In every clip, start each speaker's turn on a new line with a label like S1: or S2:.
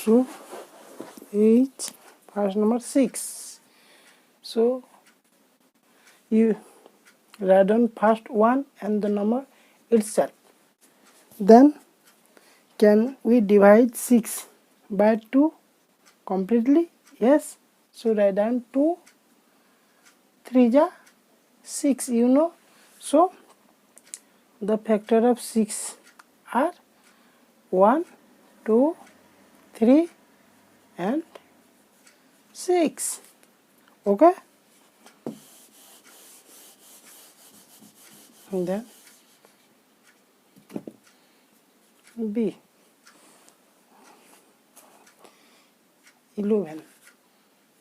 S1: So each first number 6. So you write down first one and the number itself. Then can we divide 6 by 2 completely? Yes. So write down 2 3 ja 6, you know. So the factor of 6 are 1 2 3 and 6. Okay. And then B 11.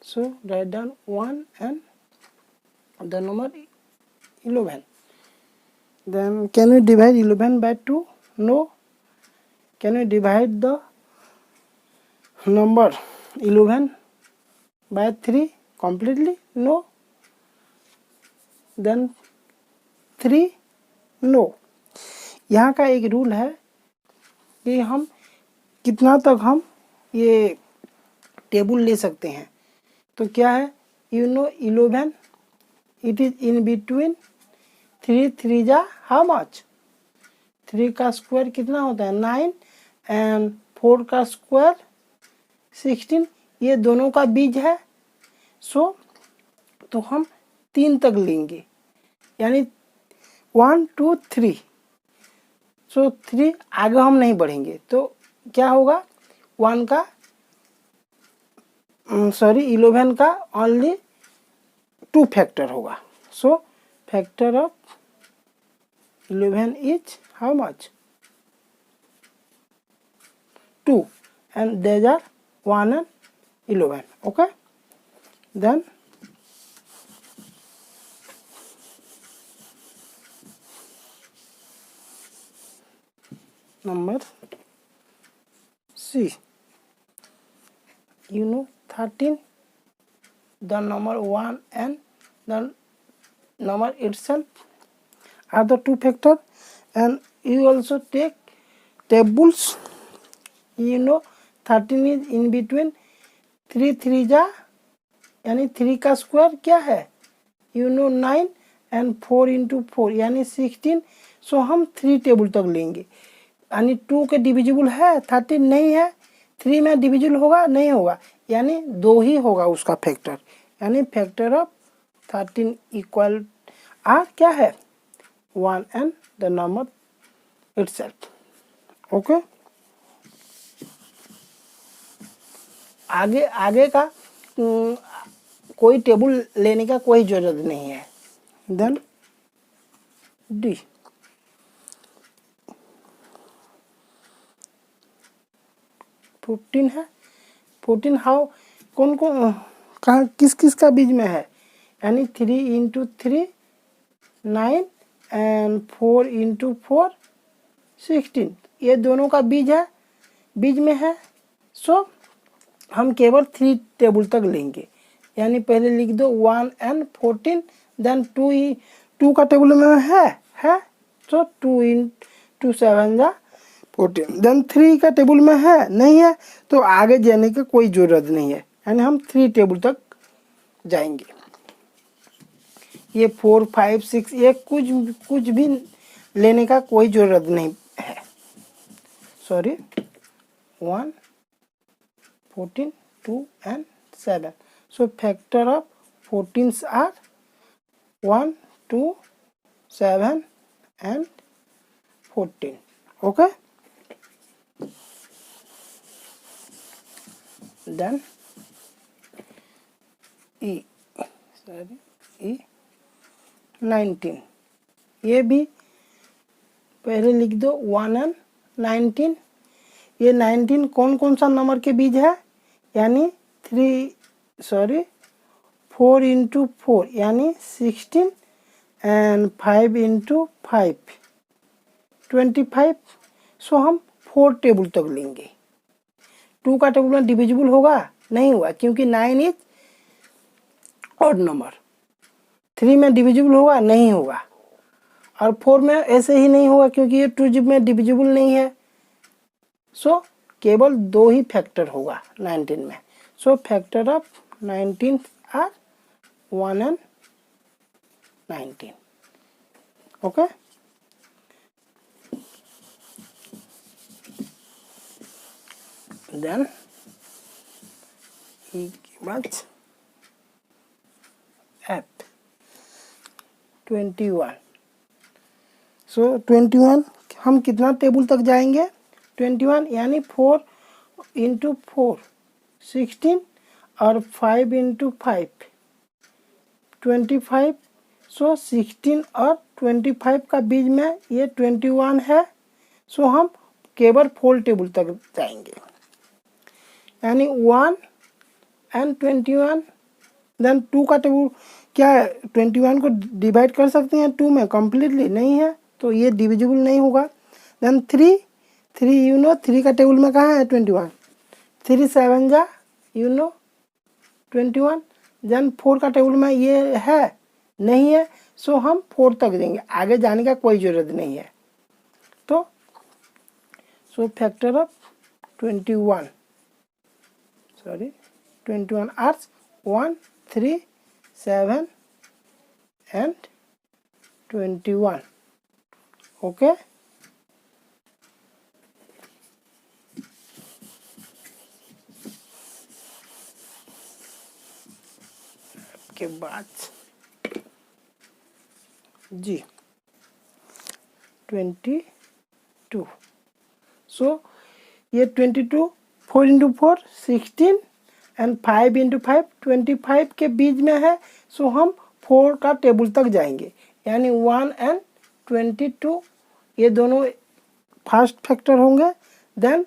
S1: So write down 1 and the number 11. Then can we divide 11 by 2? No. Can we divide the number 11 by 3 completely? No. Then 3? No. यहाँ का एक rule है कि हम कितना तक हम ये टेबल ले सकते हैं. तो क्या है, you know 11 it is in between 3 3 जा हाउ मच, 3 का स्क्वायर कितना होता है 9 एंड 4 का स्क्वायर 16. ये दोनों का बीज है. सो तो हम 3 तक लेंगे, यानी 1 2 3. सो 3 आगे हम नहीं बढ़ेंगे. तो क्या होगा, 1 का 11 का ओनली 2 फैक्टर होगा. So factor of 11 is how much 2 and these are 1 and 11. Okay. Then number C, you know 13, the number 1 and the number itself are the 2 factor, and you also take tables. You know 13 is in between 3 3 जा, यानी 3 का square क्या है, you know 9 and 4 into 4 यानी 16. सो हम 3 table तक लेंगे. यानी 2 के डिविजिबल है 13 नहीं है, 3 में डिविजिबल होगा नहीं होगा, यानी 2 ही होगा उसका फैक्टर. यानी फैक्टर ऑफ 13 इक्वल आर क्या है 1 and the number itself. Okay. आगे का कोई टेबल लेने का कोई जरूरत नहीं है. देन डी 14 है. 14 हाउ कौन कहाँ किस का बीच में है, यानी 3 इंटू 3 9 एंड 4 इंटू 4 16. ये दोनों का बीज है, बीज में है. सो हम केवल 3 टेबल तक लेंगे. यानी पहले लिख दो 1 एंड 14. देन 2 का टेबल में है. सो 2 इंटू 7 जा 14. देन 3 का टेबल में है नहीं है, तो आगे जाने की कोई ज़रूरत नहीं है. यानी हम 3 टेबल तक जाएंगे. ये 4 5 6 ये कुछ भी लेने का कोई ज़रूरत नहीं है. Sorry 1 14 2 and 7. So factor of 14s are 1 2 7 and 14. Okay. Then E 19. ये भी पहले लिख दो 1 and 19. ये 19 कौन सा नंबर के बीज है, यानी 4 इंटू 4 यानी 16 एंड 5 इंटू 5 25. सो हम 4 टेबल तक लेंगे. 2 का टेबल में डिविजिबल होगा नहीं हुआ, क्योंकि 9 इज ऑड नंबर. 3 में डिविजिबल होगा नहीं होगा, और 4 में ऐसे ही नहीं होगा क्योंकि ये 2 में डिविजिबल नहीं है. सो केवल 2 ही फैक्टर होगा 19 में। So factor of 19 are 1 and 19। Okay, then बाद एफ 21। सो 21 हम कितना टेबल तक जाएंगे? 21 यानी 4 इंटू 4 16 और 5 इंटू 5 25। सो 16 और 25 का बीच में ये 21 है। सो हम केवल 4 टेबल तक जाएंगे, यानी 1 and 21। देन 2 का टेबल क्या है? 21 को डिवाइड कर सकते हैं 2 में? कम्प्लीटली नहीं है, तो ये डिविजिबल नहीं होगा। देन 3 यू नो 3 का टेबल में कहाँ है? 21। 3 7 जा यू नो 21। देन 4 का टेबल में ये है? नहीं है। सो हम 4 तक देंगे, आगे जाने का कोई ज़रूरत नहीं है। तो so factor of 21 are 1 3 7 and 21। Okay, के बाद जी 22। सो ये 22 4 इंटू 4 16 एंड 5 इंटू 5 25 के बीच में है। सो हम 4 का टेबल तक जाएंगे, यानी 1 and 22 ये दोनों फर्स्ट फैक्टर होंगे। देन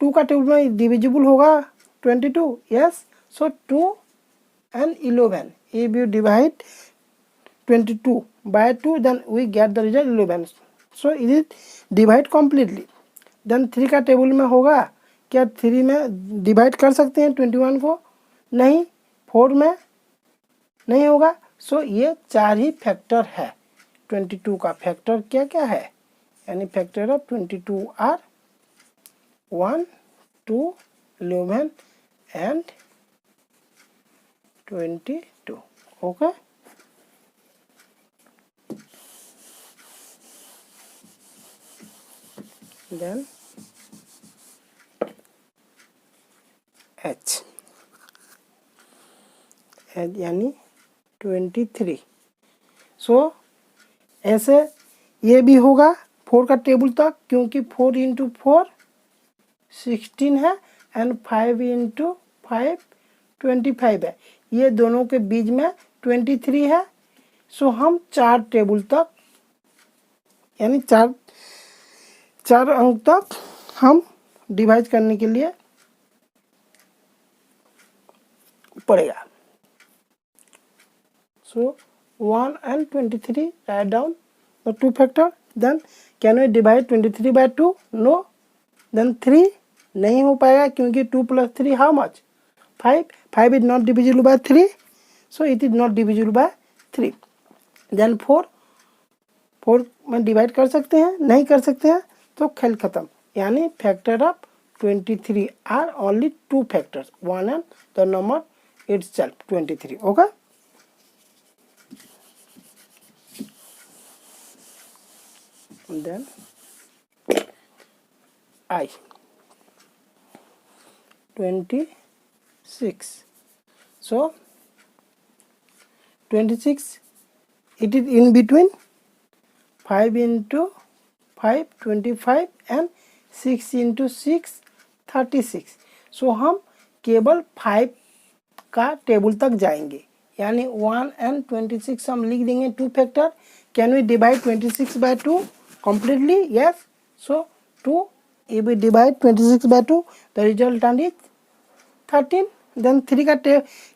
S1: 2 का टेबल में डिविजिबल होगा 22, yes. So 2 and 11, if you divide 22 by 2 then we get the result 11। so it is divide completely। then 3 का टेबल में होगा क्या? 3 में डिवाइड कर सकते हैं 21 को? नहीं। 4 में नहीं होगा। सो ये 4 ही फैक्टर है। 22 का फैक्टर क्या क्या है? यानी factor of 22 are 1 2 11 and 22। Okay, then h यानी 23। सो ऐसे ये भी होगा 4 का टेबल तक, क्योंकि 4 इंटू 4 16 है एंड 5 इंटू 5 25 है। ये दोनों के बीच में 23 है। सो हम 4 टेबल तक यानी 4 अंक तक हम डिवाइड करने के लिए पड़ेगा। सो 1 and 23 write down the 2 factor। then can we divide 23 by 2? no। then 3 नहीं हो पाएगा, क्योंकि 2 plus 3 how much? 5 is not divisible by 3, so it is not divisible by 3। then 4 में डिवाइड कर सकते हैं? नहीं कर सकते हैं, तो खेल खत्म। यानी factor of 23 are only 2 factors, 1 and the number itself 23। Okay, then I 26। so 26 it is in between 5 into 5 25 and 6 into 6 36। सो हम केवल 5 का टेबल तक जाएंगे, यानी 1 and 26 हम लिख देंगे 2 factor. Can we divide 26 by 2 completely? yes। so 2 if we divide 26 by 2 the resultant is 13। then 3 का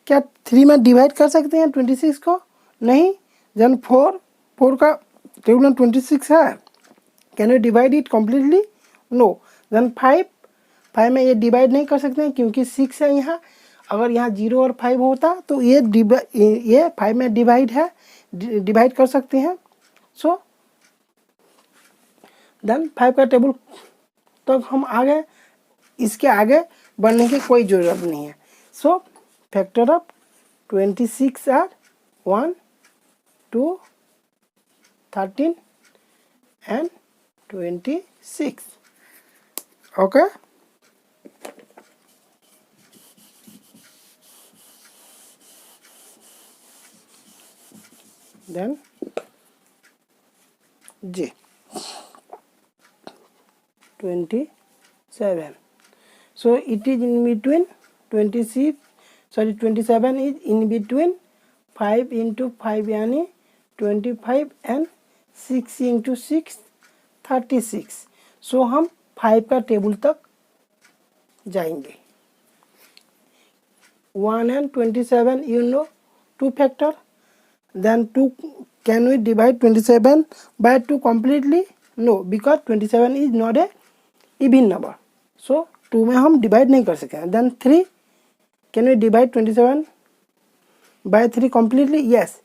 S1: क्या 3 में डिवाइड कर सकते हैं 26 को? नहीं। then 4 का टेबल में 26 है, can we divide it completely? No. then 5 में ये डिवाइड नहीं कर सकते हैं, क्योंकि 6 है यहाँ। अगर यहाँ 0 और 5 होता तो ये 5 में डिवाइड कर सकते हैं। सो देन 5 का टेबल तक हम आ गए। इसके आगे बढ़ने की कोई ज़रूरत नहीं है। So factor of 26 are 1, 2, 13 and 26. Okay. Then J 27. So it is in between 26. Sorry, 27 is in between 5 into 5 यानी 25 and 6 into 6 36. So हम 5 का टेबल तक जाएंगे. 1 and 27 you know 2 factor. Then 2, can we divide 27 by 2 completely? No, because 27 is not a even number. So 2 में हम divide नहीं कर सकते. Then 3, can we divide 27 by 3 completely? Yes.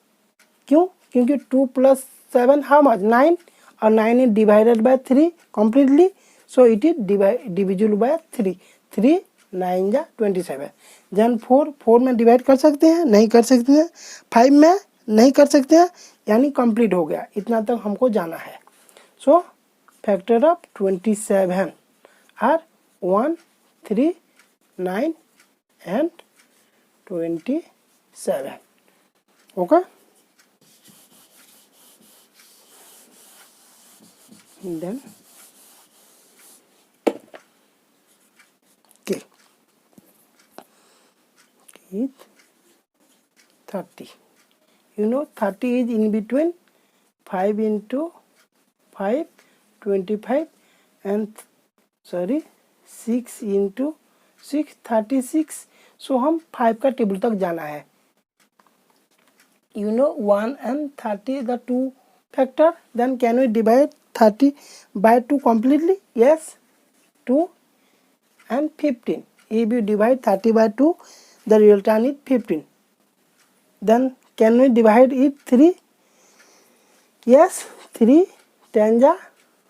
S1: क्यों? क्योंकि 2 plus 7 how much? 9, और 9 is divided by 3 completely. So it is divisible by 3. 3 9 जा 27. Then 4 में डिवाइड कर सकते हैं? नहीं कर सकते हैं. 5 में नहीं कर सकते हैं, यानी कंप्लीट हो गया. इतना तक हमको जाना है. So factor of 27 are 1, 3, 9 and 27. Okay. Then K is 30. You know 30 is in between 5 into 5 25 and 6 into 6 36. So हम 5 का टेबल तक जाना है. You know 1 and 30 the 2 factor. Then can we divide 30 by 2 completely? Yes. 2 and 15. If you divide 30 by 2, the real term is 15. Then can we divide it 3? Yes. 3 10 जा.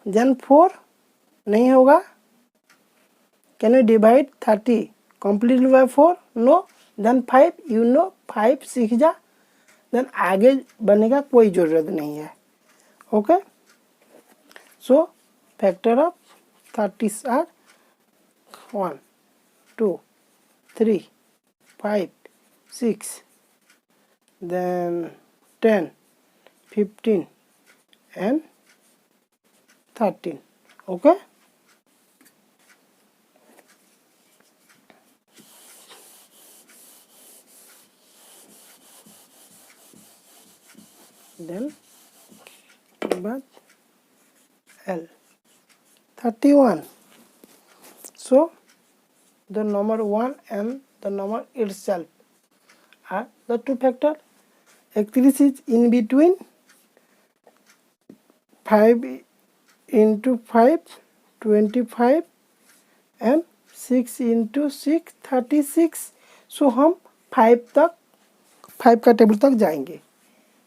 S1: Then 4 नहीं होगा. Can we divide 30 completely by 4? No. Then 5, you know 5 6 जा. Then आगे बढ़ने का कोई ज़रूरत नहीं है. Okay. So factor of 30 are 1, 2, 3, 5, 6, then 10, 15 and 13. Okay. Then but L 31. So the number 1 and the number itself are the 2 factor. X is in between 5 into 5 25 and 6 into 6 36. So हम 5 का टेबल तक जाएंगे.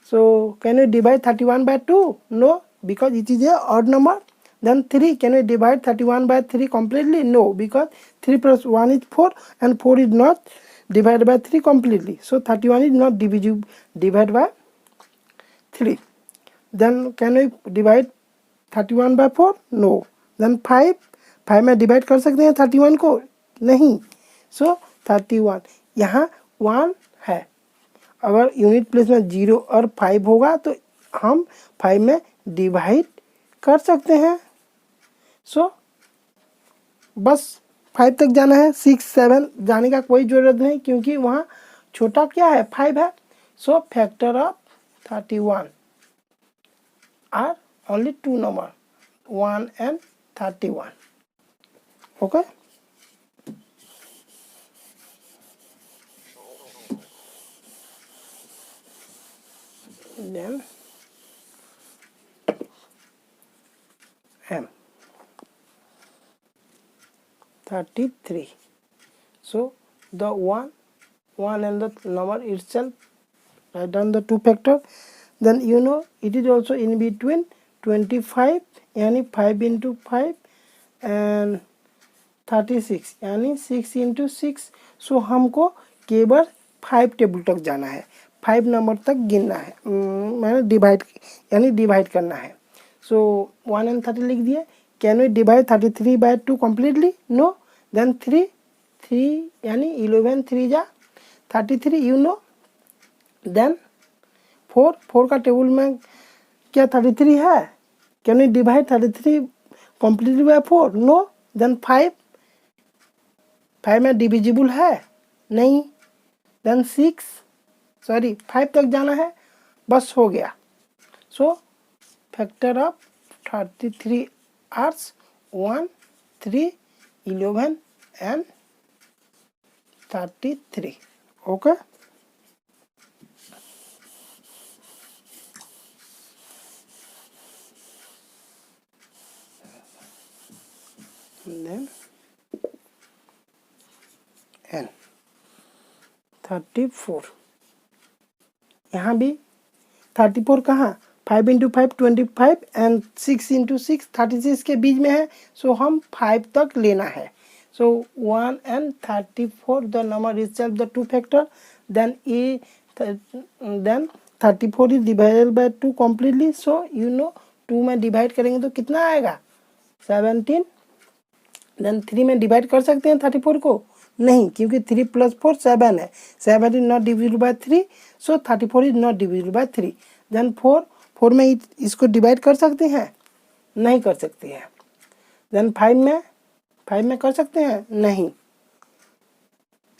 S1: So can we divide 31 by 2? No, because it is a odd number. Then 3, can we divide 31 by 3 completely? No, because 3 plus 1 is 4 and 4 is not divided by 3 completely. So 31 is not divided by 3. Then can we divide 31 by 4? No. Then 5 में divide कर सकते हैं 31 को? नहीं. So 31 यहाँ 1 है. अगर unit place में 0 और 5 होगा तो हम 5 में डिवाइड कर सकते हैं. सो बस 5 तक जाना है. 6 7 जाने का कोई ज़रूरत नहीं, क्योंकि वहाँ छोटा क्या है? 5 है. So factor of 31 are only 2 number, 1 and 31. Okay. Then M 33. So the 1 and the number itself, write down the 2 factor. Then you know it is also in between 25 यानी 5 into 5 and 36 यानी 6 इंटू 6। सो हमको केवल 5 table तक जाना है, 5 number तक गिनना है, मैंने डिवाइड करना है। सो 1 and 30 लिख दिए। Can we divide 33 by 2 completely? No. Then 3 यानी 11 3 जा 33, यू नो। देन 4 का टेबल में क्या 33 है? Can we divide 33 completely by 4? No. Then 5 में डिविजिबल है? नहीं। देन 5 तक जाना है, बस हो गया। So factor of 33 are 1 3 11 and 33। Okay, then n 34। यहाँ भी 34 कहाँ? 5 इंटू 5 25 एंड 6 इंटू 6 36 के बीच में है। सो हम 5 तक लेना है। So 1 and 34 the number is self the two factor. Then 34 is divided by 2 completely. So you know 2 में डिवाइड करेंगे तो कितना आएगा? 17। देन 3 में डिवाइड कर सकते हैं 34 को? नहीं, क्योंकि 3 + 4 7 है। 7 is not divisible by 3, so 34 is not divisible by 3। Then 4 में इसको डिवाइड कर सकते हैं? नहीं कर सकते हैं। देन 5 में कर सकते हैं? नहीं।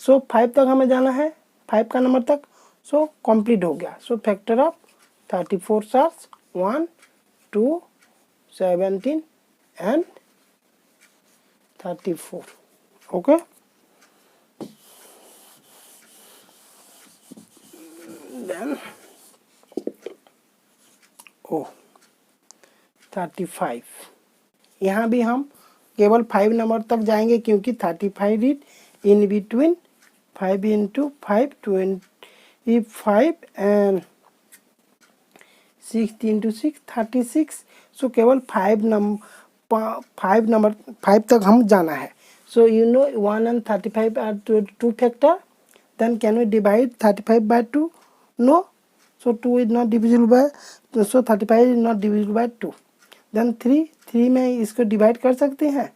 S1: सो 5 तक हमें जाना है, 5 का नंबर तक। सो कंप्लीट हो गया। सो फैक्टर ऑफ 34 सार्स 1 2 17 एंड 34। Okay, then 35। यहाँ भी हम केवल 5 नंबर तक जाएंगे, क्योंकि 35 is in between 5 into 5 25 and 6 into 6 36। So केवल 5 तक हम जाना है। So you know 1 and 35 are two factor. Then can we divide 35 by 2? No. So 2 is not divisible by, so 35 is not divisible by 2। Then 3 में इसको divide कर सकते हैं?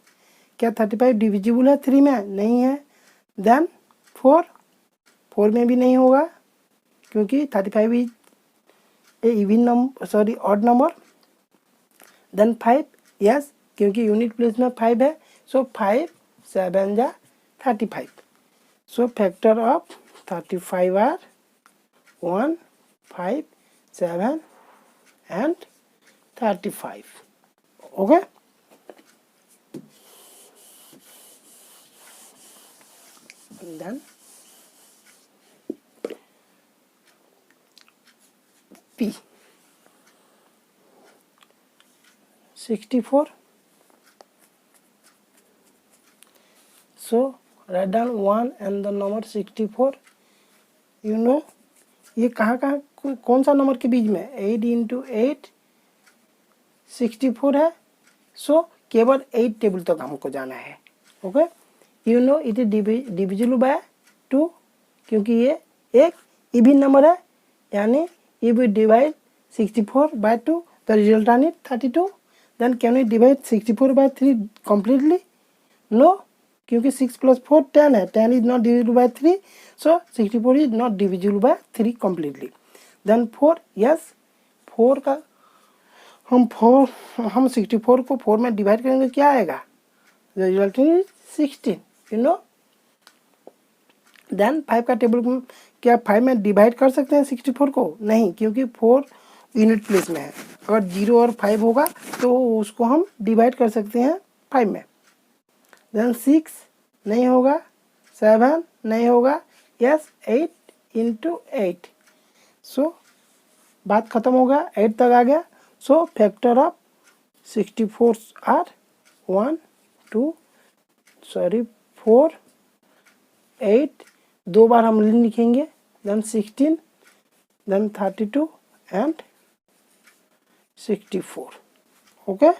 S1: क्या 35 डिविजिबल है 3 में? नहीं है। देन 4 में भी नहीं होगा, क्योंकि 35 is a even number, sorry odd number. Then 5, yes, क्योंकि यूनिट प्लेस में 5 है। सो 5 7 जा 35। So factor of 35 are 1 5 7 and 35। Okay, then P 64। So write down 1 and the number 64। You know ये कहाँ कौन सा नंबर के बीच में? 8 इंटू 8 64 है। सो केवल 8 टेबल तक हमको जाना है। Okay, you know it is divisible by 2, क्योंकि ये एक इवन नंबर है। यानी if we divide 64 by 2 the result on it 32। Then can we divide 64 by 3 completely? No, क्योंकि 6 + 4 10 है। 10 is not divisible by 3, so 64 is not divisible by 3 completely. Then 4, yes, 4 का हम 64 को 4 में डिवाइड करेंगे, क्या आएगा? Result is 16, you know. Then 5 का टेबल क्या 5 में डिवाइड कर सकते हैं 64 को? नहीं, क्योंकि 4 यूनिट प्लेस में है। अगर 0 और 5 होगा तो उसको हम डिवाइड कर सकते हैं 5 में। देन 6 नहीं होगा, 7 नहीं होगा, यस 8 इंटू 8। सो बात खत्म होगा, 8 तक आ गया। सो फैक्टर ऑफ 64 आर 1 2 4 8, 2 बार हम लिखेंगे। Then 16, then 32 and 64। ओके।